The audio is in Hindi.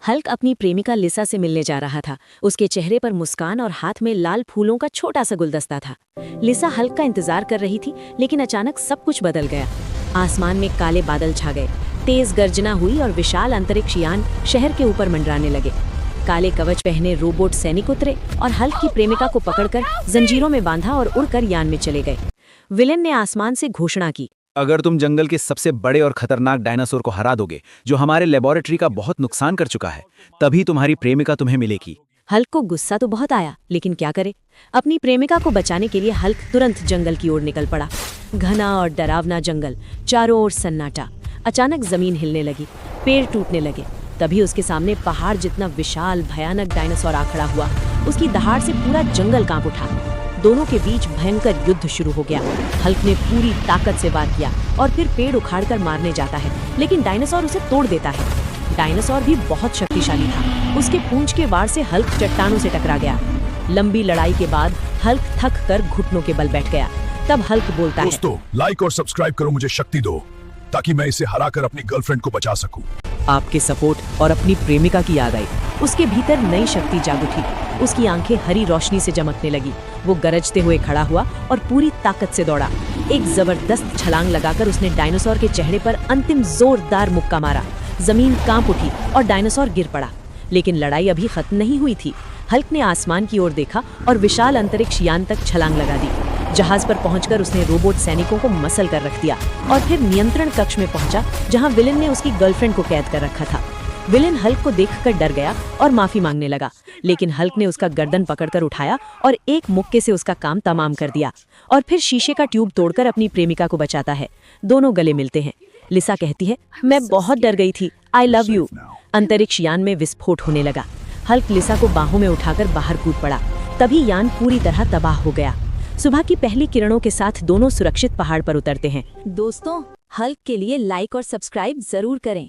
हल्क अपनी प्रेमिका लिसा से मिलने जा रहा था। उसके चेहरे पर मुस्कान और हाथ में लाल फूलों का छोटा सा गुलदस्ता था। लिसा हल्क का इंतजार कर रही थी, लेकिन अचानक सब कुछ बदल गया। आसमान में काले बादल छा गए, तेज गर्जना हुई और विशाल अंतरिक्ष यान शहर के ऊपर मंडराने लगे। काले कवच पहने रोबोट सैनिक उतरे और हल्क की प्रेमिका को पकड़कर जंजीरों में बांधा और उड़कर यान में चले गए। विलेन ने आसमान से घोषणा की, अगर तुम जंगल के सबसे बड़े और खतरनाक डायनासोर को हरा दोगे, जो हमारे लेबोरेटरी का बहुत नुकसान कर चुका है, तभी तुम्हारी प्रेमिका तुम्हें मिलेगी। हल्क को गुस्सा तो बहुत आया, लेकिन क्या करे। अपनी प्रेमिका को बचाने के लिए हल्क तुरंत जंगल की ओर निकल पड़ा। घना और डरावना जंगल, चारों ओर सन्नाटा। अचानक जमीन हिलने लगी, पेड़ टूटने लगे। तभी उसके सामने पहाड़ जितना विशाल भयानक डायनासोर आ खड़ा हुआ। उसकी दहाड़ से पूरा जंगल कांप उठा। दोनों के बीच भयंकर युद्ध शुरू हो गया। हल्क ने पूरी ताकत से वार किया और फिर पेड़ उखाड़कर मारने जाता है, लेकिन डायनासोर उसे तोड़ देता है। डायनासोर भी बहुत शक्तिशाली था। उसके पूंछ के वार से हल्क चट्टानों से टकरा गया। लंबी लड़ाई के बाद हल्क थक कर घुटनों के बल बैठ गया। तब हल्क बोलता है, दोस्तों लाइक और सब्सक्राइब करो, मुझे शक्ति दो ताकि मैं इसे हराकर अपनी गर्लफ्रेंड को बचा सकूं। आपके सपोर्ट और अपनी प्रेमिका की याद आई। उसके भीतर नई शक्ति जाग उठी। उसकी आंखें हरी रोशनी से चमकने लगी। वो गरजते हुए खड़ा हुआ और पूरी ताकत से दौड़ा। एक जबरदस्त छलांग लगाकर उसने डायनासोर के चेहरे पर अंतिम जोरदार मुक्का मारा। जमीन कांप उठी और डायनासोर गिर पड़ा। लेकिन लड़ाई अभी खत्म नहीं हुई थी। हल्क ने आसमान की ओर देखा और विशाल अंतरिक्ष यान तक छलांग लगा दी। जहाज पर पहुंचकर उसने रोबोट सैनिकों को मसल कर रख दिया और फिर नियंत्रण कक्ष में पहुंचा, जहां विलेन ने उसकी गर्लफ्रेंड को कैद कर रखा था। विलेन हल्क को देखकर डर गया और माफी मांगने लगा, लेकिन हल्क ने उसका गर्दन पकड़कर उठाया और एक मुक्के से उसका काम तमाम कर दिया। और फिर शीशे का ट्यूब तोड़कर अपनी प्रेमिका को बचाता है। दोनों गले मिलते हैं। लिसा कहती है, मैं बहुत डर गई थी, आई लव यू। अंतरिक्ष यान में विस्फोट होने लगा। हल्क लिसा को बाहों में उठाकर बाहर कूद पड़ा। तभी यान पूरी तरह तबाह हो गया। सुबह की पहली किरणों के साथ दोनों सुरक्षित पहाड़ पर उतरते हैं। दोस्तों, हल्क के लिए लाइक और सब्सक्राइब जरूर करें।